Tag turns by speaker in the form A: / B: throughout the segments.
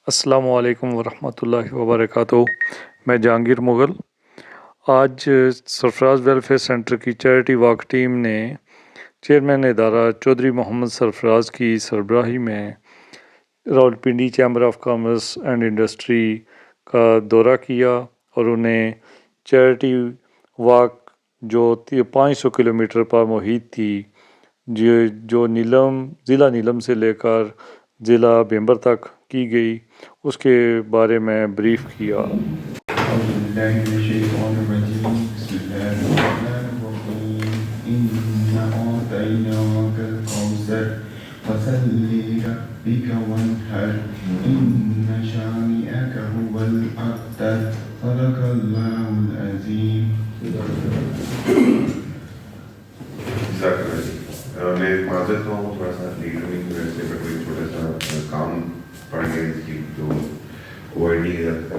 A: السلام علیکم ورحمۃ اللہ وبرکاتہ۔ میں جہانگیر مغل۔ آج سرفراز ویلفیئر سینٹر کی چیریٹی واک ٹیم نے چیئرمین ادارہ چودھری محمد سرفراز کی سربراہی میں Rawalpindi chamber of commerce and industry کا دورہ کیا اور انہیں چیریٹی واک جو 500 کلومیٹر پر محیط تھی جو ضلع نیلم سے لے کر ضلع بیمبر تک کی گئی، اس کے بارے میں بریف کیا۔
B: میں معذرت ہوں، تھوڑا سا لیٹ ہونے کی وجہ سے میں کوئی چھوٹا سا کام پڑ گیا جس کی جو اوائڈ نہیں کیا جا سکتا۔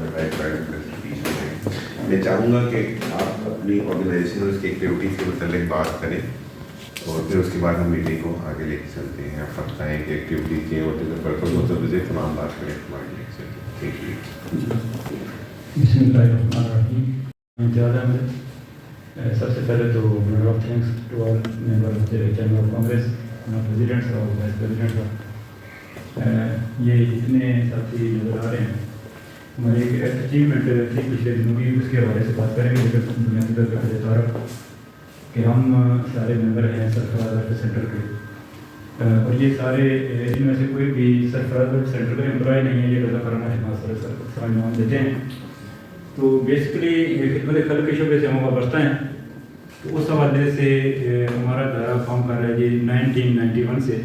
B: میں چاہوں گا کہ آپ اپنی آرگنائزیشن اور اس کی ایکٹیویٹیز کے متعلق بات کریں اور پھر اس کے بعد ہم میٹنگ کو آگے لے کے چلتے ہیں۔ آپ بتائیں کہ ایکٹیویٹیز کے اور پرپز ہوتا ہے تمام بات کریں ہمارے لے کے چلتے ہیں۔
C: بسم اللہ الرحمن الرحیم۔ سب سے پہلے تو میرا thanks to all member of the chamber of Congress, presidents اور وائس پریزیڈنٹ۔ یہ جتنے ساتھی نظر آ رہے ہیں، ہماری ایک اچیومنٹ تھی پچھلے دنوں کی، اس کے حوالے سے بات کریں گے، لیکن بنیادی طور پہ پہلے تعارف کہ ہم سارے ممبر ہیں سرفراز ویلفیئر سینٹر کے، اور یہ سارے ان میں سے کوئی بھی سرفراز ویلفیئر سینٹر کا امپلائی نہیں ہے، یہ رضا کرنا خدمات سر انجام دیتے ہیں۔ تو بیسکلی خدمت خلق کے شعبے سے ہم وابستہ ہیں، تو اس حوالے سے ہمارا دائرہ کام کر رہا ہے جی 1991 سے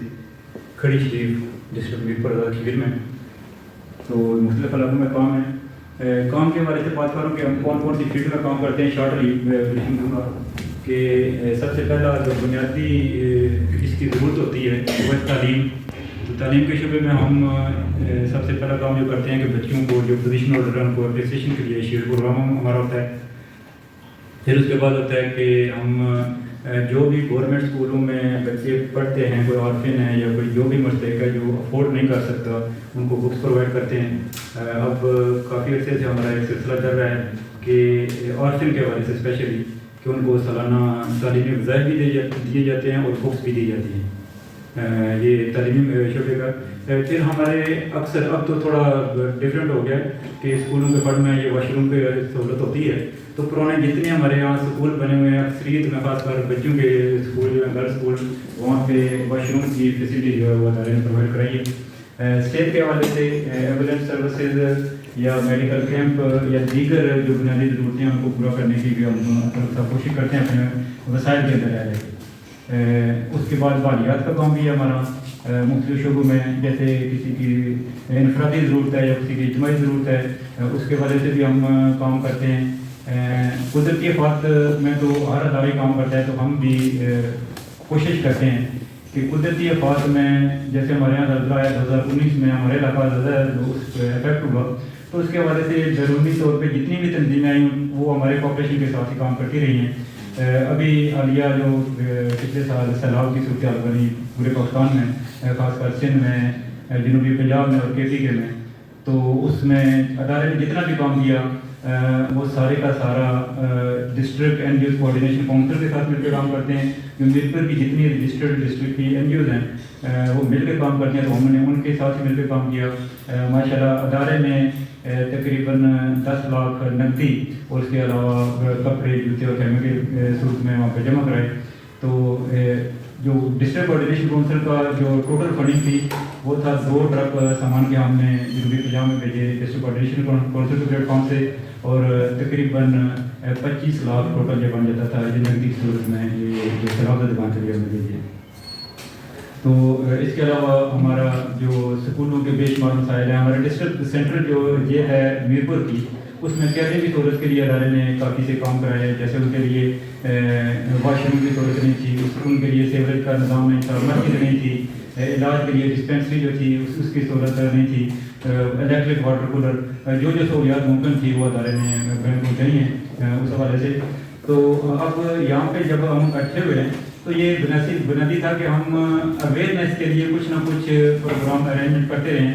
C: کھڑی شریف ڈسٹرکٹ میرپور کھیر میں۔ تو مختلف علاقوں میں کام ہے۔ کام کے حوالے سے بات کروں کہ ہم کون کون سی فیلڈ میں کام کرتے ہیں، شارٹلی بریفنگ دوں گا کہ سب سے پہلا جو بنیادی اس کی ضرورت ہوتی ہے وہ ہے تعلیم۔ تو تعلیم کے شعبے میں ہم سب سے پہلا کام جو کرتے ہیں کہ بچوں کو جو پوزیشن آرڈر ان کو اپریسیشن کے لیے شیئر پروگرام ہمارا ہوتا ہے۔ پھر اس کے بعد ہوتا ہے کہ ہم جو بھی گورنمنٹ اسکولوں میں بچے پڑھتے ہیں، کوئی آرفن ہے یا کوئی جو بھی مستحق ہے جو افورڈ نہیں کر سکتا، ان کو بکس پرووائڈ کرتے ہیں۔ اب کافی عرصے سے ہمارا ایک سلسلہ چل رہا ہے کہ آرفن کے حوالے سے اسپیشلی کہ ان کو سالانہ تعلیمی وظائف بھی دیے جاتے ہیں اور بکس بھی دی جاتی ہیں۔ یہ تعلیمی شعبے کا۔ پھر ہمارے اکثر اب تو تھوڑا ڈفرینٹ ہو گیا ہے کہ اسکولوں کے فنڈ میں یہ واش روم کی سہولت ہوتی ہے، تو پرانے جتنے ہمارے یہاں اسکول بنے ہوئے ہیں اکثریت میں، خاص کر بچوں کے اسکول جو ہیں گرلس اسکول، وہاں پہ واش روم کی فیسلٹی جو ہے وہ ادارے نے پرووائڈ کرائی ہے۔ اسٹیٹ کے حوالے سے ایمبولینس سروسز یا میڈیکل کیمپ یا دیگر جو بنیادی ضرورتیں ہیں ان کو پورا کرنے کی بھی ہم کوشش کرتے ہیں اپنے وسائل کے اندر رہ کے۔ اس کے بعد بالیات کا کام بھی ہے ہمارا مختلف شعبوں میں، جیسے کسی کی انفرادی ضرورت ہے یا کسی کی اجتماعی ضرورت ہے، اس کے وجہ سے بھی ہم کام کرتے ہیں۔ قدرتی آفات میں تو ہر ادارے کام کرتا ہے، تو ہم بھی کوشش کرتے ہیں کہ قدرتی آفات میں جیسے ہمارے یہاں زلزلہ آیا 2019 میں، ہمارے علاقہ زلزلہ اس پہ افیکٹ ہوا، تو اس کے حوالے سے بیرونی طور پہ جتنی بھی تنظیمیں آئیں وہ ہمارے کوآپریشن کے ساتھ ہی کام کرتی رہی ہیں۔ ابھی حالیہ جو پچھلے سال سیلاب کی صورتحال بنی پورے پاکستان میں، خاص کر سندھ میں، جنوبی پنجاب میں اور KPK میں، تو اس میں ادارے نے جتنا بھی کام کیا وہ سارے کا سارا ڈسٹرکٹ NGOs کوآرڈینیشن کونسل کے ساتھ مل کے کام کرتے ہیں۔ جو میرپور کی جتنی ڈسٹرکٹ کی NGOs ہیں وہ مل کے کام کرتے ہیں، تو ہم نے ان کے ساتھ مل کے کام کیا۔ ماشاءاللہ ادارے نے تقریباً 10 لاکھ نقدی اور اس کے علاوہ کپڑے، جوتے اور خیمے کے صورت میں وہاں پہ جمع کرائے۔ تو جو ڈسٹرکٹ کوآرڈینیشن کونسل کا جو ٹوٹل فنڈنگ تھی وہ تھا 2 ٹرک سامان کے ہم نے جنوبی پنجاب میں بھیجے ڈسٹرکٹ کوآرڈینیشن کونسل کے پلیٹ فارم سے، اور تقریباً 25 لاکھ ٹوٹل یہ بن جاتا تھا یہ نقدی کی صورت میں، یہ جو سیلاب دکان کے لیے ہم نے بھیجے۔ تو اس کے علاوہ ہمارا جو اسکولوں کے بے شمار مسائل ہیں، ہمارا ڈسٹرکٹ سینٹر جو یہ ہے میرپور کی، اس میں کیسے بھی سہولت کے لیے ادارے نے کافی سے کام کرایا ہے، جیسے ان کے لیے واش روم کی سہولت نہیں تھی، ان کے لیے سیوریج کا نظام نہیں تھا، مسجد نہیں تھی، علاج کے لیے ڈسپینسری جو تھی اس کی سہولت نہیں تھی، الیکٹرک واٹر کولر، جو سہولیات ممکن تھی وہ ادارے نے بینک کو دی ہیں اس حوالے سے۔ تو اب یہاں پہ جب ہم اکٹھے ہوئے ہیں تو یہ بنیادی تھا کہ ہم اویئرنیس کے لیے کچھ نہ کچھ پروگرام ارینجمنٹ کرتے رہیں۔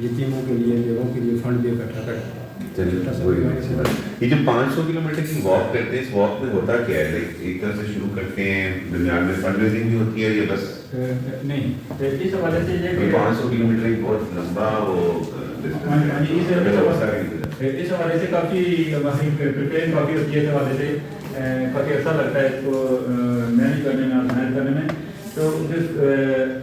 D: یتیموں کے لیے بیووں کے لیے فنڈ بھی اکٹھا کرتے ہیں.
B: یہ جو 500 کلومیٹر کی واک کرتے ہیں اس واک میں ہوتا کیا ہے؟ ایک طرح سے شروع کرتے ہیں درمیان میں فنڈ ریزنگ بھی ہوتی ہے یا بس
C: نہیں اس حوالے سے یہ
B: 500 کلومیٹر ایک بہت لمبا وہ
C: اس حوالے سے کافی ہماری پریپیئرنگ کافی ہوتی ہے. اس حوالے سے کافی عرصہ لگتا ہے اس کو مینیج کرنے میں آرگنائز کرنے میں. تو جو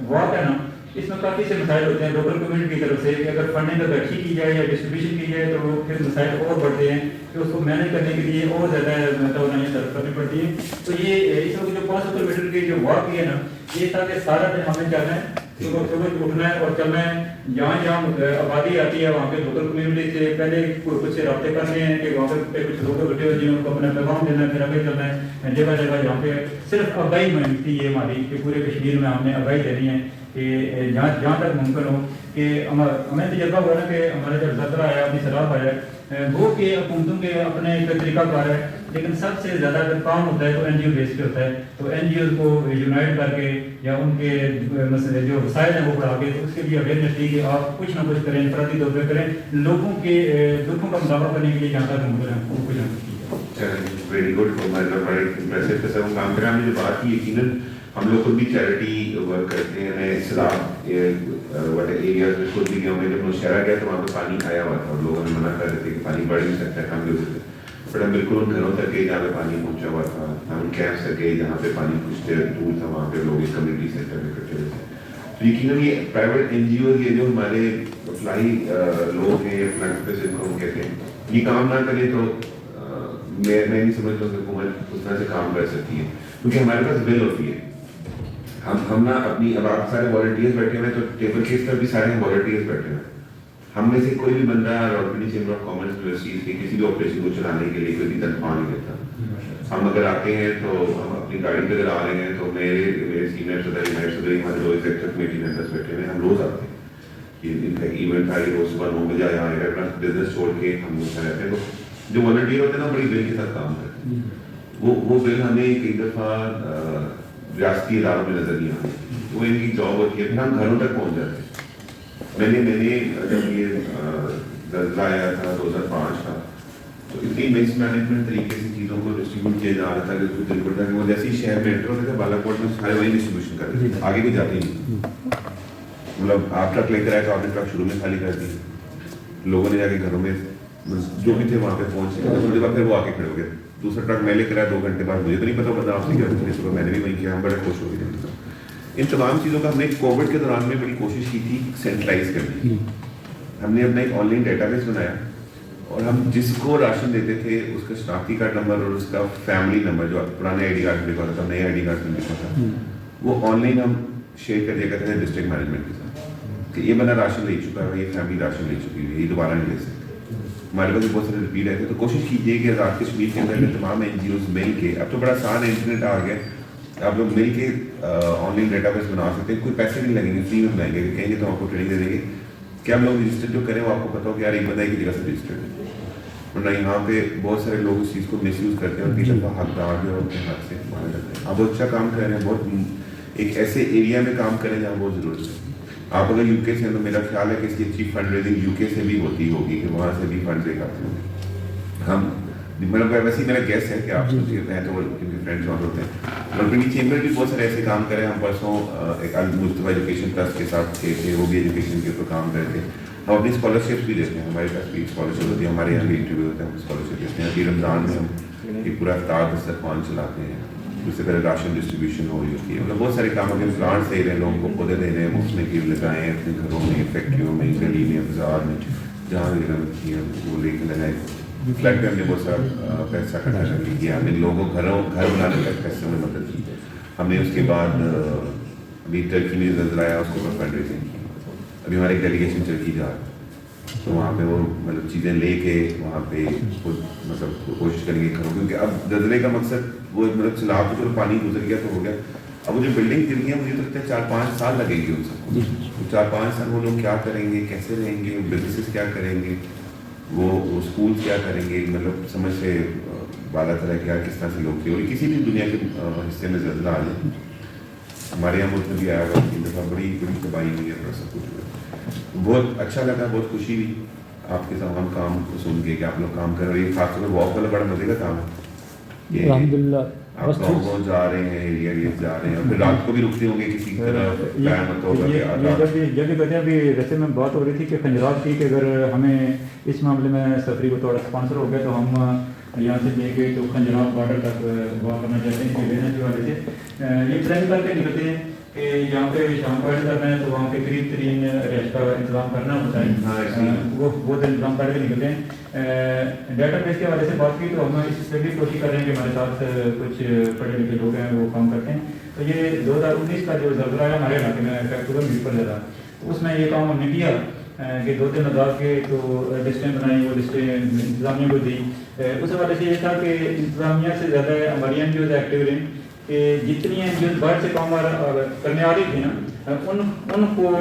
C: واک ہے نا اس میں کافی سے مسائل ہوتے ہیں لوکل کمیونٹی کی طرف سے کہ اگر فنڈنگ اگر اچھی کی جائے یا ڈسٹریبیوشن کی جائے تو پھر مسائل اور بڑھتے ہیں کہ اس کو مینیج کرنے کے لیے اور زیادہ توانائی صرف کرنی پڑتی ہے. تو یہ اس وقت جو 500 کلومیٹر کی جو واک کی ہے نا یہ تھا کہ سارا دن ہمیں چلنا ہے صبح اٹھنا ہے اور چلنا ہے. جہاں جہاں آبادی آتی ہے وہاں پہ لوکل کمیونٹی سے پہلے کچھ سے رابطے کرنے ہیں کہ وہاں پہ کچھ لوگ بیٹھے ہوئے جن کو اپنا پیغام دینا ہے پھر آگے چلنا ہے. جگہ جگہ جہاں پہ صرف آگاہی مہم تھی یہ ہماری کہ پورے کشمیر میں ہم نے آگاہی دینی ہے کہ جہاں تک ممکن ہو کہ ہمیں تجربہ ہوا نا کہ ہمارا جب زلزلہ آیا اپنی سیلاب آیا وہ کہ حکومتوں کے اپنے ایک طریقہ کار ہے لیکن سب سے زیادہ اگر کام ہوتا ہے تو این جی او بیس پہ ہوتا ہے. تو این جی اوز کو یونائٹ کر کے یا ان کے جو وسائل ہیں وہ بڑھا کے تو اس کے لیے اویئرنیس دی کہ آپ کچھ نہ کچھ کریں انفرادی طور پہ کریں لوگوں کے دکھوں کا مداوع کرنے کے لیے جہاں تک ممکن ہے وہ کچھ نہ کچھ کیجیے.
B: ویری گڈ بڑے امپریسو قسم کا کام کریں. ہم نے جو بات کی یقیناً ہم لوگ خود بھی چیریٹی ورک کرتے ہیں. میں سیلاب ایریاز میں خود بھی گیا ہوں. میں جب نوشہرہ گیا تو وہاں پہ پانی آیا ہوا تھا اور لوگوں نے منع کر رہے تھے کہ پانی بڑھ نہیں سکتا ہے کم بھی ہو سکتا ہے. بٹ ہم بالکل ان گھروں تک گئے جہاں پہ پانی پہنچا ہوا تھا. ہم کیمپس تک گئے جہاں پہ پانی کچھ دیر دور تھا وہاں پہ لوگ اس کمیونٹی سینٹر میں اکٹھے ہوئے تھے. تو یقیناً یہ پرائیویٹ این جی اوز یہ جو ہمارے اپلائی لوگ ہیں فلانتھروپسٹ جن کو ہم کہتے ہیں یہ کام نہ کریں تو میں نہیں سمجھتا کہ حکومت اس طرح سے کام کر سکتی ہے کیونکہ ہمارے پاس بل ہوتی ہے. ہم نا اپنی اب آپ سارے والنٹیئرز بیٹھے ہوئے تو ٹیبل کیس پر بھی سارے والنٹیئرز بیٹھے ہوئے. ہم میں سے کوئی بھی بندہ Rawalpindi chamber of commerce university کے کسی بھی آپریشن کو چلانے کے لیے کوئی بھی تنخواہ نہیں دیتا. ہم اگر آتے ہیں تو ہم اپنی گاڑی پہ اگر آ رہے ہیں تو میرے سینئر صدر ہمارے دو ایگزیکٹو کمیٹی ممبرس بیٹھے ہوئے ہیں. ہم روز آتے ہیں ان کا ایونٹ تھا یہ روز صبح 9 بجے آیا ہے اپنا بزنس چھوڑ کے ہم لوگ رہتے ہیں. تو جو والنٹیئر ہوتے ہیں نا بڑی بل کے ساتھ کام کرتے ہیں. وہ بل ہمیں کئی دفعہ ریاستی اداروں میں نظر نہیں آتی. وہ ان کی جاب ہوتی ہے پھر ہم گھروں تک پہنچ جاتے ہیں. میں نے جب یہ زلزلہ آیا تھا 2005 کا تو اتنی مس مینجمنٹ طریقے سے چیزوں کو ڈسٹریبیوٹ کیا جا رہا تھا کہ دل پڑتا کہ وہ جیسے ہی شہر میں انٹر ہوتے تھے بالا کوٹ میں سارے وہی ڈسٹریبیوشن کرتے تھے آگے بھی جاتے نہیں. مطلب آپ ٹرک لے کر آئے تو آپ نے ٹرک شروع میں خالی کر دی. لوگوں نے جا کے گھروں میں جو بھی تھے وہاں پہ پہنچ گئے تھوڑی دیر بعد پھر وہ آ کے کھڑے ہو گئے. دوسرا ٹرک میں لے کر آیا 2 گھنٹے بعد مجھے تو نہیں پتا بندہ آپ سے کیا پوچھنے صبح میں نے بھی وہی کیا. ہم بڑے خوش ہو گئے. ان تمام چیزوں کا ہم نے کووڈ کے دوران میں بڑی کوشش کی تھی سینٹرلائز کرنے کی. ہم نے اپنا ایک آن لائن ڈیٹا بیس بنایا اور ہم جس کو راشن دیتے تھے اس کا شناختی کارڈ نمبر اور اس کا فیملی نمبر جو پرانے آئی ڈی کارڈ میں لکھا تھا نئے آئی ڈی کارڈ میں لکھا تھا وہ آن لائن ہم شیئر کر دیا کرتے تھے ڈسٹرکٹ مینجمنٹ کے ساتھ کہ یہ بندہ راشن لے چکا ہے یہ فیملی راشن لے چکی ہے یہ دوبارہ نہیں لے سکتے. ہمارے پاس بہت سارے ریپیٹ آئے تھے. تو کوشش کیجیے کہ آزاد کشمیر کے اندر تمام این جی اوز مل کے اب تو بڑا آسان ہے انٹرنیٹ آ گیا آپ لوگ مل کے آن لائن ڈیٹا بیس بنا سکتے ہیں. کوئی پیسے نہیں لگیں گے فری میں بنائیں گے کہیں گے تو آپ کو ٹریننگ دے دیں گے کہ آپ لوگ رجسٹر جو کریں وہ آپ کو پتا ہو کہ یار ایک بندہ ایک جگہ سے رجسٹر ہے. ورنہ یہاں پہ بہت سارے لوگ اس چیز کو مس یوز کرتے ہیں اور کئی دفعہ حقدار جو ہے ان کے ہاتھ سے مارے جاتے ہیں. آپ بہت اچھا کام کر رہے ہیں. بہت ایک ایسے ایریا میں کام کریں جہاں بہت ضرورت ہے. آپ اگر یو کے سے تو میرا خیال ہے کہ اس کی اچھی فنڈ ریزنگ یو کے سے بھی ہوتی ہوگی کہ وہاں سے بھی فنڈ ریز آتے ہوں گے. ہم مطلب ویسے ہی میرا گیس ہے کہ آپ سوچیے ہیں تو کیونکہ فرینڈس وہاں ہوتے ہیں. راولپنڈی چیمبر بھی بہت سارے ایسے کام کرے. ہم پرسوں ایک المصطفیٰ ایجوکیشن ٹرسٹ کے ساتھ تھے وہ بھی ایجوکیشن کے اوپر کام کرتے ہیں. ہم اپنی اسکالرشپس بھی دیتے ہیں. ہمارے پاس بھی اسکالرشپ ہوتی ہے. ہمارے یہاں بھی انٹرویو ہوتا ہے ہم اسکالرشپ دیتے ہیں. ابھی رمضان میں ہم ایک پورا افطار دسترخوان چلاتے ہیں. اس سے پہلے راشن ڈسٹریبیوشن ہو رہی ہوتی ہے. مطلب بہت سارے کام ہوتے ہیں. پلانٹس دے رہے ہیں لوگوں کو پودے دے رہے ہیں مفت میں کیڑ لگائیں اپنے گھروں میں فیکٹریوں میں گلی میں بازار میں جہاں بھی لگتی ہیں وہ لے کے لگائے. فلیٹ پہ ہم نے بہت سارا پیسہ اکٹھا کیا. ہم نے لوگوں کو گھر بنانے تک پیسے میں مدد کی. ہم نے اس کے بعد ابھی ٹرکی میں زلزلہ آیا اس کے اوپر فنڈ ریزنگ کی. ابھی ہماری ڈیلیگیشن ٹرکی جا رہا ہے تو وہاں پہ وہ مطلب چیزیں لے کے وہاں پہ خود مطلب کوشش کریں گے گھروں کیونکہ اب زلزلے کا مقصد وہ مطلب سیلاب تو چلو پانی گزر گیا تو ہو گیا. اب وہ جو بلڈنگ گر گئی ہیں مجھے تو لگتا ہے 4-5 سال لگیں گے ان سب کو. 4-5 سال وہ لوگ کیا کریں گے کیسے رہیں گے بزنسز کیا کریں گے وہ اسکولس کیا کریں گے مطلب سمجھ سے بالا طرح کیا کس طرح سے لوگ تھے. اور کسی بھی دنیا کے حصے میں زلزلہ آ جائے ہمارے یہاں ملک میں بھی آیا ہوا 3 دفعہ بڑی تباہی ہوئی ہے. سب کچھ بہت اچھا لگا, بہت خوشی ہوئی آپ کے تمام کام کو سن کے کہ آپ لوگ کام کر رہے ہیں. خاص طور پہ واک والا بڑا مزے کا کام ہے.
D: الحمدللہ
B: آپ گاؤں گاؤں جا رہے ہیں, ایریا جا رہے ہیں, اور پھر رات کو بھی رکتے ہوں گے کسی کی طرف قیامت ہوگا کہ
C: جب بھی کہتے ہیں ابھی رستے میں بات ہو رہی تھی کہ خنجرات کی, کہ اگر ہمیں اس معاملے میں سفری کو تھوڑا اسپانسر ہو گیا تو ہم یہاں سے لے کے تو خنجرات بارڈر تک واک کرنا چاہتے ہیں. کہ لینے کی والے سے یہ پلان کر کے نکلتے ہیں کہ یہاں پہ شام کو ایڈ کرنا ہے تو وہاں پہ قریب ترین ریسٹ کا انتظام کرنا ہوتا ہے, وہ انتظام کر کے نکلتے ہیں. ڈیٹا بیس کے حوالے سے بات کی تو ہم اس سے بھی کوشش کر رہے ہیں کہ ہمارے ساتھ کچھ پڑھے لکھے لوگ ہیں وہ کام کرتے ہیں. تو یہ 2019 کا جو زلزلہ ہے ہمارے علاقے میں فیکٹور میٹ پر زیادہ, تو اس میں یہ کام ہم نے کیا کہ 2-3 عدالت کے تو لسٹیں بنائی, وہ لسٹیں انتظامیہ کو دی. اس حوالے سے یہ تھا کہ انتظامیہ سے زیادہ ہماری این جی اوز ایکٹیو رہیں, کہ جتنی این جی اوز باہر سے کام کرنے آ رہی تھی نا, ان کو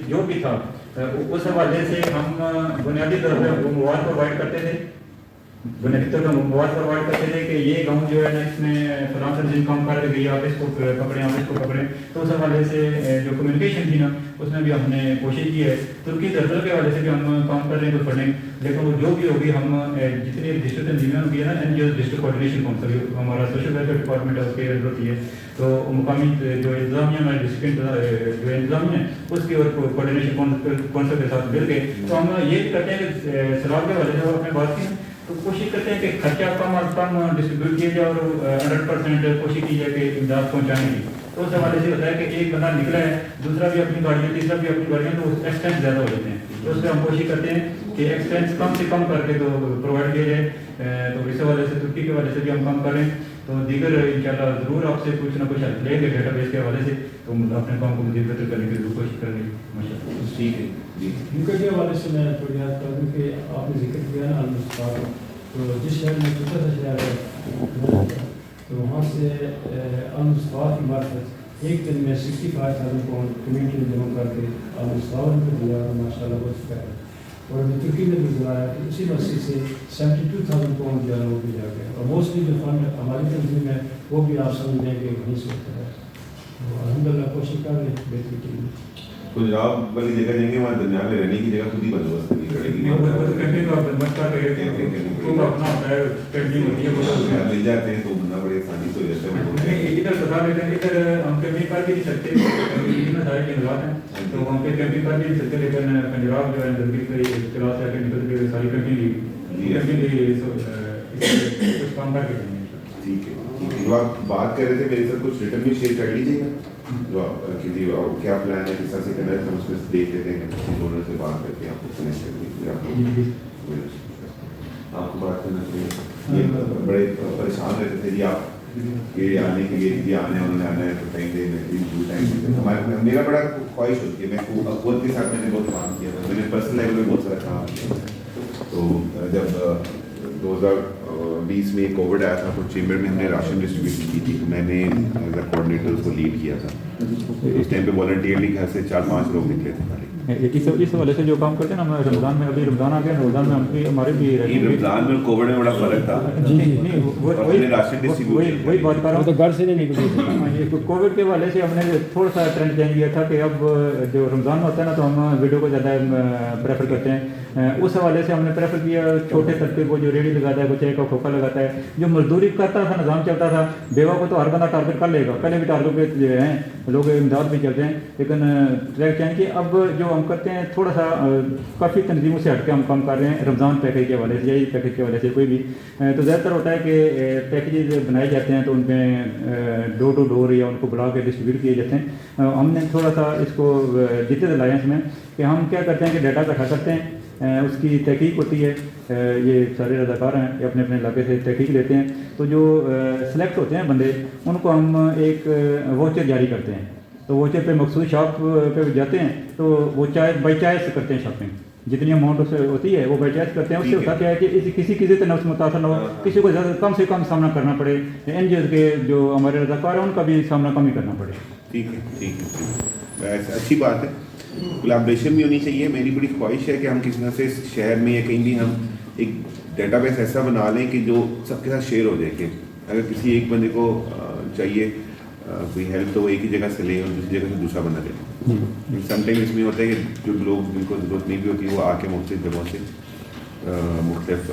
C: جو بھی تھا اس حوالے سے ہم بنیادی طور پہ مواد پرووائڈ کرتے تھے. بنیادی طور پر مواد پرووائڈ کرتے تھے کہ یہ گاؤں جو ہے نا اس میں فلاں تنظیم کام کر رہی ہے, آپ اس کو پکڑیں, آپ اس کو پکڑیں. تو اس حوالے سے جو کمیونیکیشن تھی نا اس میں بھی ہم نے کوشش کی ہے. ترکی زلزلے کے حوالے سے بھی ہم کام کر رہے ہیں تو پڑھیں, لیکن وہ جو بھی ہوگی ہم جتنی ڈسٹرکٹ تنظیمیں ہوگی ہے نا, این جی او ڈسٹرکٹ کوآرڈینیشن کونسل ہمارا سوشل ویلفیئر ڈپارٹمنٹ ہے, اس کے اندر ہوتی ہے. تو مقامی جو انتظامیہ ہے ڈسٹرکٹ جو انتظامیہ ہے اس کی اور کوآرڈینیشن کونسل کے ساتھ مل کے تو ہم یہ کرتے ہیں کہ سیلاب کے حوالے سے آپ نے بات کی تو کوشش کرتے ہیں کہ خرچہ کم از کم ڈسٹریبیوٹ کیا جائے اور 100% کوشش کی جائے کہ امداد پہنچانے کی. تو اس حوالے سے ہوتا ہے کہ ایک بندہ نکلا ہے, دوسرا بھی اپنی گاڑیاں, تیسرا بھی اپنی گاڑیاں, تو ایکسپینس زیادہ ہو جاتے ہیں. تو اس پہ ہم کوشش کرتے ہیں کہ ایکسپینس کم سے کم کر کے تو پرووائڈ کیا جائے. تو اس حوالے سے ترکی کے حوالے سے بھی ہم کام کر رہے ہیں. تو دیگر انشاءاللہ ضرور آپ سے کچھ نہ کچھ ہیلپ لیں گے ڈیٹا بیس کے حوالے سے, تو اپنے کام کو مزید بہتر کرنے کی ضرور کوشش کریں گے. ماشاءاللہ.
B: ٹھیک ہے جی.
D: ان کے حوالے سے میں تھوڑی یاد کر دوں کہ آپ نے ذکر کیا نا المصطفیٰ, تو جس شہر میں چھوٹا سا شہر ہے تو وہاں سے المصطفیٰ کی مارفت ایک دن میں 65,000 پاؤنڈ کمیونٹی میں جمع کر کے المصطفیٰ کو دیا, اور ماشاء اللہ بہت شکر ہے. اور میں ترکی میں بھی بلایا تو اسی مسجد سے 72,000 پاؤنڈ جو ہے وہ بھی جا گیا. اور موسٹلی جو فنڈ ہماری تنظیم ہے وہ بھی آپ سمجھ لیں کہ وہیں سے ہوتا ہے. تو الحمد للہ کوشش کر رہے ہیں بہتری کے لیے.
B: پنجاب والی جگہ جائیں گے, وہاں درمیان میں رہنے کی جگہ خود ہی بندوبست کرنی پڑے گی. مل جاتے ہیں تو بندہ بڑی آسانی سے ہو جاتا ہے.
C: ادھر بتا دیتے ہیں, ادھر ہم کیمپنگ کر بھی نہیں سکتے, اتنے سارے جنگلات ہیں تو ہم پہ کیمپنگ کر بھی نہیں سکتے. لیکن پنجاب جو ہے جلدی سے کلاس سے آ کے نکل کے ساری کیمپنگ کچھ کام کر کے دیں گے.
B: ٹھیک ہے. جو آپ بات کر رہے تھے میرے ساتھ کچھ ریٹرن بھی شیئر کر لیجیے گا, جو آپ کیا پلان ہے, کس طرح سے کرنا ہے, ہم اس میں دیکھ لیتے ہیں. کسی ڈونر سے بات کر کے آپ کو کنیکٹ کر دیجیے. آپ کو بات کرنا چاہیے, یہ بڑے پریشان رہتے تھے جی آپ یہ آنے کے لیے, یہ آنا ہے, انہوں نے آنا ہے تو ٹائم دے میں ہمارے. میرا بڑا خواہش ہوتی ہے, میں قوت کے ساتھ میں نے بہت کام کیا تھا, میں نے پرسنل لیول میں بہت سارا کام کیا. تو جب 2020 میں کووڈ آیا تھا تو چیمبر میں ہم نے راشن ڈسٹریبیوشن کی تھی, تو میں نے ایز اے کوآرڈینیٹر اس کو لیڈ کیا تھا. اس ٹائم پہ والنٹیئرلی گھر سے 4-5 لوگ نکلے تھے خالی.
C: اس حوالے سے جو کام کرتے ہیں نا, ہم رمضان میں, ابھی رمضان آ گیا, رمضان میں ہم بھی ہمارے بھی
B: رمضان میں کووڈ میں بڑا فرق تھا.
C: وہی بات کر رہا ہوں, تو گھر سے نہیں نکلے. کووڈ کے حوالے سے ہم نے تھوڑا سا ٹرینڈ چینج کیا تھا کہ اب جو رمضان میں ہوتا ہے نا تو ہم ویڈیو کو زیادہ پریفر کرتے ہیں. اس حوالے سے ہم نے پریفر کیا چھوٹے طبقے کو, جو ریڑھی لگاتا ہے, کوئی چائے کا کھوکھا لگاتا ہے, جو مزدوری کرتا تھا, نظام چلتا تھا. بیوہ کو تو ہر بندہ ٹارگیٹ کر لے گا, پہلے بھی ٹارگیٹ جو ہیں لوگ امداد بھی چلتے ہیں, لیکن ٹریک چینج کی اب جو ہم کرتے ہیں تھوڑا سا کافی تنظیموں سے ہٹ کے ہم کام کر رہے ہیں. رمضان پیکیج کے حوالے سے, یہی پیکیج کے حوالے سے کوئی بھی تو زیادہ تر ہوتا ہے کہ پیکیجز بنائے جاتے ہیں تو ان پہ ڈور ٹو ڈور یا ان کو بلا کے ڈسٹریبیوٹ کیے جاتے ہیں. ہم نے تھوڑا سا اس کو جتنے لائیں اس میں کہ ہم کیا کرتے ہیں کہ ڈیٹا اکٹھا کرتے ہیں, اس کی تحقیق ہوتی ہے. یہ سارے رضاکار ہیں, یہ اپنے اپنے علاقے سے تحقیق لیتے ہیں. تو جو سلیکٹ ہوتے ہیں بندے, ان کو ہم ایک واچر جاری کرتے ہیں. تو واچر پہ مخصوص شاپ پہ جاتے ہیں تو وہ بائی چوائس کرتے ہیں شاپنگ, جتنی اماؤنٹ اس سے ہوتی ہے وہ بائی چوائس کرتے ہیں. اس سے ہوتا کیا ہے کہ کسی سے نفس متاثر نہ ہو, کسی کو زیادہ کم سے کم سامنا کرنا پڑے, این جی اوز کے جو ہمارے رضاکار ہیں ان کا بھی سامنا کم ہی کرنا پڑے.
B: ٹھیک ہے, ٹھیک ہے, اچھی بات ہے. کولیبریشن بھی ہونی چاہیے. میری بڑی خواہش ہے کہ ہم کسی طرح سے شہر میں یا کہیں بھی ہم ایک ڈیٹا بیس ایسا بنا لیں کہ جو سب کے ساتھ شیئر ہو جائے, کہ اگر کسی ایک بندے کو چاہیے کوئی ہیلپ تو وہ ایک ہی جگہ سے لیں اور دوسری جگہ سے دوسرا بندہ لیں. سم ٹائم اس میں ہوتا ہے کہ جو لوگ جن کو ضرورت نہیں بھی ہوتی وہ آ کے مختلف جگہوں سے مختلف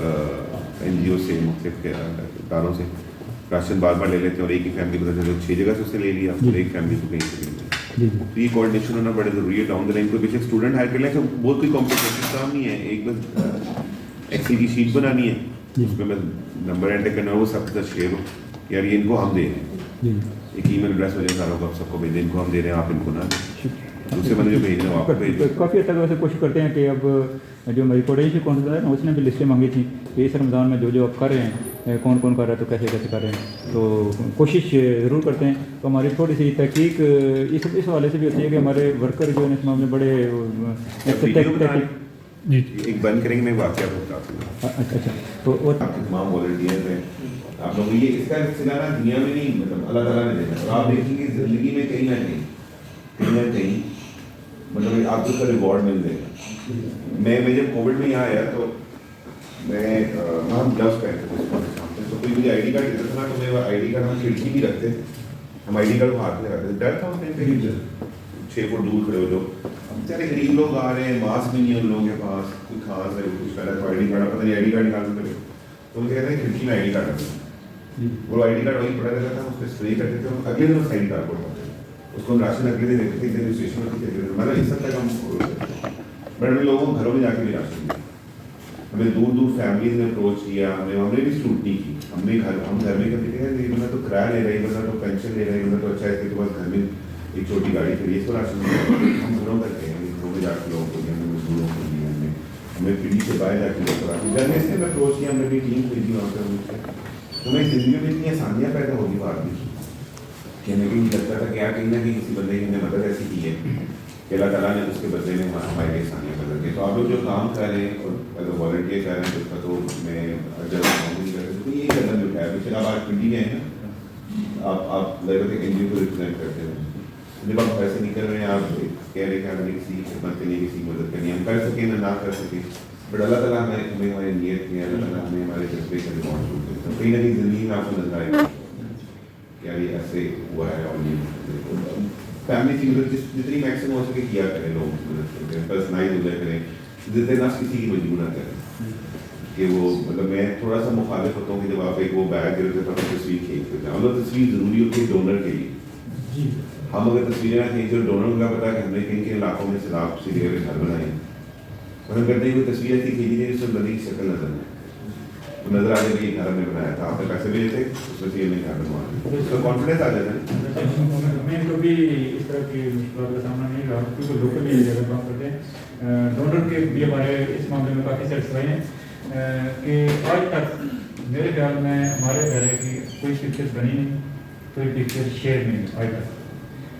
B: NGO سے مختلف اداروں سے راشن بار بار لے لیتے ہیں اور ایک ہی فیملی کو 6 جگہ سے اس سے لے لیا اور ایک فیملی کو کہیں سے لے لیا. تو یہ کوآرڈینیشن ہونا بڑا ضروری ہے. ڈاؤن دا لائن کوئی بیشک اسٹوڈنٹ ہائر کر لیں تو بہت کوئی کمپلیکیٹڈ کام نہیں ہے. ایک بس ایکسل کی شیٹ بنانی ہے, اس پہ میں نمبر انٹر کرنا ہے, وہ سب کے ساتھ شیئر ہو یار یہ ان کو ہم دے رہے ہیں, ایک ای میل ایڈریس ہو جائے ساروں کو, آپ سب کو بھیج دیں, ان کو ہم دے رہے ہیں, آپ ان کو نہ دیں, دوسرے بندے جو بھیج رہے ہیں آپ کو بھیج دیں.
C: کافی حد تک ویسے کوشش کرتے ہیں کہ اب جو ہماری کوآرڈینیشن کونسل ہے نا, اس نے بھی لسٹیں مانگی تھیں کہ اس رمضان میں جو آپ کر رہے ہیں کون کون کر رہا ہے تو کیسے کیسے کر رہے ہیں, تو کوشش ضرور کرتے ہیں. تو ہماری تھوڑی سی تحقیق اس حوالے سے بھی ہوتی ہے کہ ہمارے ورکر جو ہیں اس معاملے بڑے
B: جی ایک بند کریں گے, میں واقعہ بتاتا ہوں.
C: اچھا تو
B: آپ کے تمام والنٹیئرز ہیں, آپ لوگ یہ اس کا سلسلہ نا دنیا میں نہیں, مطلب اللہ تعالیٰ نے دینا, اور آپ دیکھیں گے زندگی میں کہیں نہ کہیں مطلب آپ کو اس کا ریوارڈ مل جائے گا. میں جب کووڈ میں یہاں آیا تو میں وہاں گلوز پہنتے تھے, تو کوئی مجھے ID کارڈ دیتا تھا تو میں ID کارڈ ہم کھڑکی بھی رکھتے, ہم ID کارڈ کو ہاتھ میں رکھتے, ڈر تھا اس ٹائم 6 فٹ دور کھڑے ہو جو بیچارے غریب لوگ آ رہے ہیں, ماسک بھی نہیں ہے ان لوگوں کے پاس, کوئی کھانس ہے کچھ پہلا تو ID کارڈ پتہ نہیں ID کارڈ نکالنا پڑے, تو مجھے کہتے ہیں کھڑکی میں ID کارڈ رکھتے, وہ ID کارڈ وہیں پڑا رہتا تھا, اس پہ اسپرے کرتے تھے, اگلے دن اس ID کارڈ کو اٹھاتے تھے, اس کو ہم راشن اگلے دن دیتے تھے, رجسٹریشن ہوتی تھی, مطلب اس حد تک ہم بڑے بڑے لوگوں کو گھروں میں جا کے بھی راشن دیا. ہمیں دور دور فیملیز نے اپروچ کیا, ہم نے بھی اسکروٹنی کی, ہم گھر میں کبھی کہتے ہیں بندہ تو کرایہ لے رہا ہے, بندہ تو پینشن لے رہا ہے, بندہ تو اچھا ہے اس کے پاس گھر میں ایک چھوٹی گاڑی کھڑی ہے, اس کو راشن دیا. ہم گھروں تک گئے, گھروں میں جا کے لوگوں کو دیا, ہمیں مزدوروں کو دیا, ہمیں پنڈی سے باہر جا کے لوگ کو راشن گھر میں سے ہمیں اپروچ کیا, ہم نے بھی ٹیم بھیجی وہاں پہ. تو میں زندگی میں اتنی آسانیاں پیدا ہوگی بات نہیں کہ ہمیں بھی لگتا تھا کہ کیا کہیں نہ کہیں کسی بندے کی ہم نے مدد ایسی کی ہے کہ اللہ تعالیٰ نے اس کے بدلے میں ہمارے لیے آسانیاں بدل دی. تو آپ لوگ جو کام کر رہے ہیں اور ایز اے والنٹیئر کر رہے ہیں, تو اس کا تو میں جب نہیں کر رہے, تو یہ قدم جو اٹھایا پچھلے آپ آج پنڈی میں ہیں نا, آپ لگتا ہے NGO کو ریپرزینٹ کرتے ہیں, جب آپ پیسے نہیں کر رہے ہیں, آپ کہہ رہے کہ ہمیں کسی خدمت کرنی ہے, کسی کی مدد کرنی ہے, ہم کر سکیں نہ کر سکیں, بٹ اللہ تعالیٰ ہمیں ہماری نیت کی, اللہ تعالیٰ ہمیں ہمارے جذبے سے ریسپانس ہوتے ہیں. تو کہیں نہ کہیں زندگی میں آپ کو نظر آئے گا کیا یہ ایسے ہوا ہے, اور یہ فیملی کی مدد جتنی میکسیمم ہو سکے کیا کریں, لوگوں کی مدد کریں, پرسنائز ہو جائے کریں, جتنے نہ کسی کی مجبور نہ کریں. کہ وہ مطلب میں تھوڑا سا مخالف ہوتا ہوں کہ جب آپ ایک وہ بیگ کرتے تو تصویر کھینچ دیتے ہیں, مطلب تصویر ضروری ہوتی ہے ڈونر کے لیے. ہم اگر تصویریں نہ کھینچیں, ڈونر کا پتا کہ ہم نے کن کن علاقوں میں سیلاب سے گرے ہوئے گھر بنائے ہیں, ہم کرتے ہیں کوئی تصویر ایسی کھینچی جائے جس میں بندے کی شکل نظر آئے, تو نظر آ جائے کہ یہ گھر ہم نے بنایا تھا, آپ نے پیسے بھی دیتے اس میں سے یہ گھر بنوانا, اس کا کانفیڈنس آ جاتا ہے.
C: میں کو بھی اس طرح کی مشکلات کا سامنا نہیں رہا, کیونکہ لوکل ہی جگہ کام کرتے ہیں. ڈونر کے بھی ہمارے اس معاملے میں کافی سیٹسفائی ہیں کہ آج تک میرے خیال میں ہمارے گھر کی کوئی پکچر بنی نہیں, کوئی پکچر شیئر نہیں آج تک.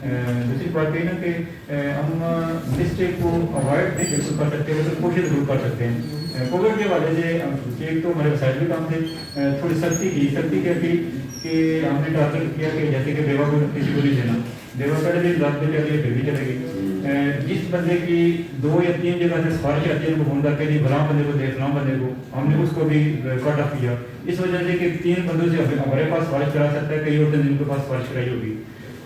C: دوسری بات یہ نا کہ ہم مسٹیک کو اوائڈ نہیں بالکل کر سکتے, وہ تو کوشش ضرور کر سکتے ہیں. کووڈ کے حوالے سے ایک تو ہمارے وسائل بھی کام تھے, تھوڑی سختی کیا کی کہ ہم نے ٹارگیٹ کیا کہ جیسے کہ بیوہ کو کسی کو نہیں دینا, بیوہ پہلے بھی رات میں چلی پھر بھی چلے گی. جس بندے کی 2 یا 3 جگہ سے سفارش آتی ہے ان کو فون کر کے نہیں فلاں بندے کو دے, فلاں بندے کو, ہم نے اس کو بھی کٹ آف کیا, اس وجہ سے کہ 3 بندوں سے ہمارے پاس سفارش کرا سکتا ہے, کئی اور دن ان کے پاس سفارش کرائی ہوگی.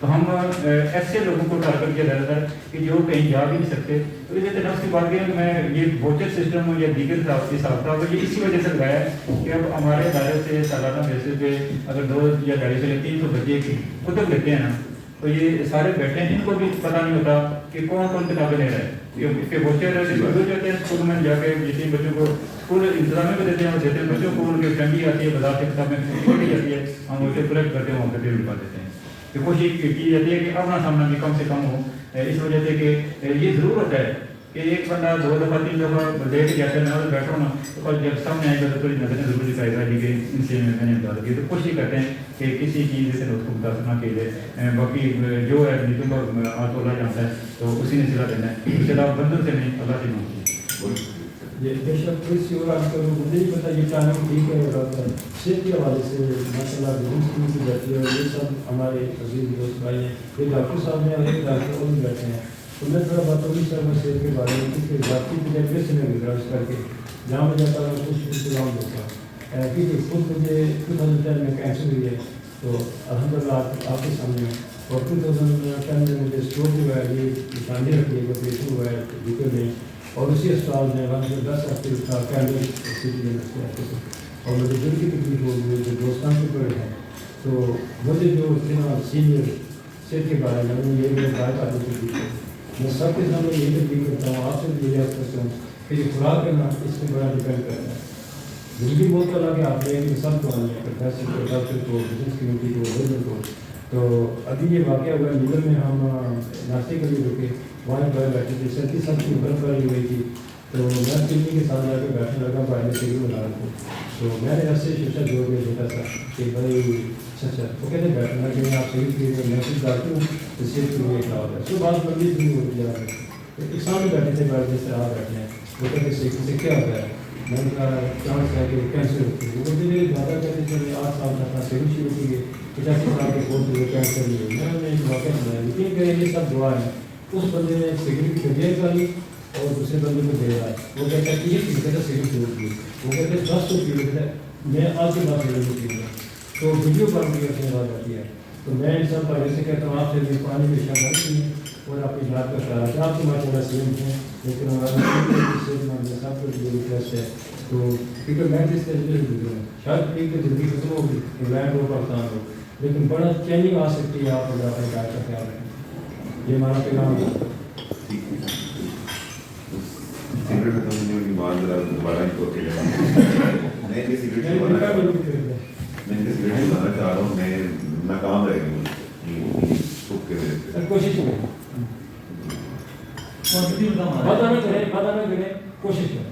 C: تو ہم ایسے لوگوں کو ٹارگیٹ کیا جاتا ہے کہ جو کہیں جا بھی نہیں سکتے. تو اس طرح کی بات کہ میں یہ ووچر سسٹم یا دیگر حساب تھا یہ اسی وجہ سے لگایا کہ اب ہمارے ادارے سے سالانہ بیسس پہ اگر 2 یا 250 یا 300 بچے کی کتب لیتے ہیں نا, تو یہ سارے بیٹھے ہیں, ان کو بھی پتہ نہیں ہوتا کہ کون کون کتابیں لے رہے ہیں. اس کے ووچر جاتے ہیں اسکول میں جا کے جتنے بچوں کو اسکول انتظامیہ کو دیتے ہیں, اور دیتے ہیں بچوں کو, ان کی فیملی آتی ہے بازار سے کتابیں چھوڑی جاتی ہے, ہم ووچر کلیکٹ کرتے ہیں, وہاں پہ لٹا دیتے ہیں. کہ کوشش کی جاتی ہے کہ اپنا سامنا بھی کم سے کم ہو, اس وجہ سے کہ یہ ضرور ہوتا ہے کہ ایک بندہ 2 دفعہ 3 دفعہ لے کے جاتے ہیں, بیٹھو نا, تو جب سامنے آئے گا تو تھوڑی نظریں ضرور دکھائے گا کہ ان سے میں نے بتا دی. تو کوشش کرتے ہیں کہ کسی چیز سے اس کو متاثر نہ کیے جائے. باقی جو ہے نیتوں کا ہاتھ اللہ جانتا ہے, تو اسی نے صلاح دینا ہے, اس کے علاوہ بندوں سے نہیں, اللہ سے مانگتی ہے.
D: یہ بے شک کسی اور آپ کو مجھے نہیں پتا یہ چاہنا ٹھیک ہے, اور صحت کے حوالے سے ماشاء اللہ ضرور کی جاتی ہے, اور یہ سب ہمارے عزیز دوست بھائی ہیں. ایک ڈاکٹر صاحب ہیں اور ایک ڈاکٹر اور بھی بیٹھے ہیں, تو میں تھوڑا بات ہوگی سر میں صحت کے بارے میں, کیونکہ ذاتی تجربے سے میں گزارش کر کے جہاں میں جاتا ہوں کچھ انتظام دیتا ہوں, کیونکہ خود مجھے 2010 میں کینسر ہوئی ہے, تو الحمد للہ آپ کے سامنے اور 2010 میں مجھے اسٹروک ہوا ہے، یہ نشانی رکھی ہے، آپریشن ہوا ہے لیور میں، اور اسی اسپتال میں وہاں سے 10 ہفتے تھا کینڈل سٹی میں، اور مجھے دل کی تکلیف ہو گئی جو دوستان سے پڑے ہیں، تو مجھے جو اتنا سینئر صحت کے بارے میں یہ میرے بھائی کا تکلیف ہے، میں سب کے سامنے یہ تکلیف کرتا ہوں، آپ سے بھی یہ کرتا ہوں کہ یہ خوراک کرنا اس پہ بڑا ڈپینڈ کرتا ہے۔ زندگی بہت طرح کے آتے ہیں کہ سب کو آنے ہیں، پروفیسر کو، ڈاکٹر کو، بزنس کمیونٹی کو، لیبر کو۔ تو ابھی یہ واقعہ ہوا نیلم میں، ہم ناشتے کے لیے رکے، وہاں پر بیٹھے تھے، سردی سب کی برف باری ہوئی تھی، تو میں چمنی کے ساتھ جا کے بیٹھنے لگا، بھائی نے سیڑھی بنا رکھو، تو میں نے ایسے شیشہ جوڑ کے چھوٹا سا کہ بھائی اچھا وہ کہتے ہیں بیٹھنا کہ آپ صحیح کے میں کچھ ڈالتی ہوں تو صحت کے لیے خراب ہے، اس کے بعد بندی بھی ہوتی جا رہی ہے، تو ایک سامنے بیٹھے تھے، بیٹھ جیسے آپ بیٹھے ہیں، وہ کہتے ہیں صحیح سے کیا ہوتا ہے، میں نے کہا چانس ہے کہ کینسر ہوتی ہے، وہ مجھے زیادہ کہتے تھے 8 سال تک اپنا سیڑھی شروع کی ہے، 85 سال کے فون سے وہ کینسر ہوئی ہے، میں نے ایک واقعہ سنایا، لیکن کہ یہ سب دعا ہے، اس بندے نے سگریٹ کی ڈبیا کھالی اور دوسرے بندے کو دے رہا ہے، وہ کہتا ہے کہ یہ کہتا ہے سگریٹ چھوڑ دی، وہ کہتے ہیں 10 سو پیو ہے، میں آج کے بعد سگریٹ نہیں پیوں گا، تو ویڈیو کال بھی اپنے بعد آتی ہے، تو میں ان سب پہلے سے کہتا ہوں آپ سے بھی پانی میں شامل کیے اور اپنی بات کا خیال رکھیں، آپ تو ماشاء اللہ سیم ہیں، لیکن ہمارا سب کو جو ریکویسٹ ہے، تو کیونکہ میں جس طریقے سے گزرا ہوں شاید ایک تو زندگی ختم ہوگی، انگلینڈ ہو پاکستان ہو، لیکن بڑا چینجنگ آ سکتی ہے، آپ اگر اپنے بات کا خیال رکھیں، یہ ہمارا پیغام ہے۔
B: سگریٹ ختم ہونے کی بات ذرا دوبارہ ہی ہوتے میں یہ سگریٹ چھوڑنا چاہ رہا ہوں، میں ناکام رہ گئی سکھ کے وجہ سے،
D: کوشش کریں، بات کریں، کوشش کریں۔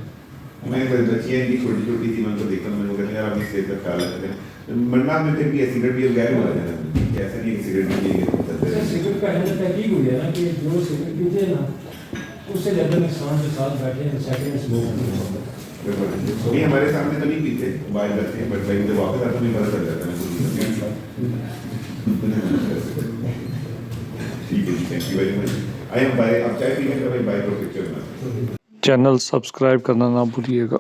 B: میں بچیاں کی چھوٹی چھوٹی تھی، میں ان کو دیکھتا ہوں، میں کہتے ہیں یار اپنی صحت کا خیال رکھتے ہیں، مرنا میں پھر بھی سگریٹ بھی غیر ہو جاتا ہے، ایسا نہیں سگریٹ بھی
D: سگریٹ کا ہے تحقیق ہوئی ہے نا کہ جو سگریٹ پیتے ہیں نا اس سے زیادہ نقصان کے ساتھ بیٹھے ہیں، سیکنڈ اسموک
B: نہیں ہمارے سامنے تو نہیں پیتے، باہر کرتے ہیں، بٹ بھائی جب واپس آتا نہیں پتہ چل جاتا ہے۔ ٹھیک ہے، thank you very much. I am by, آپ چائے پینے کا بھائی بائی پروفیکچر میں
A: چینل سبسکرائب کرنا نہ بھولیے گا۔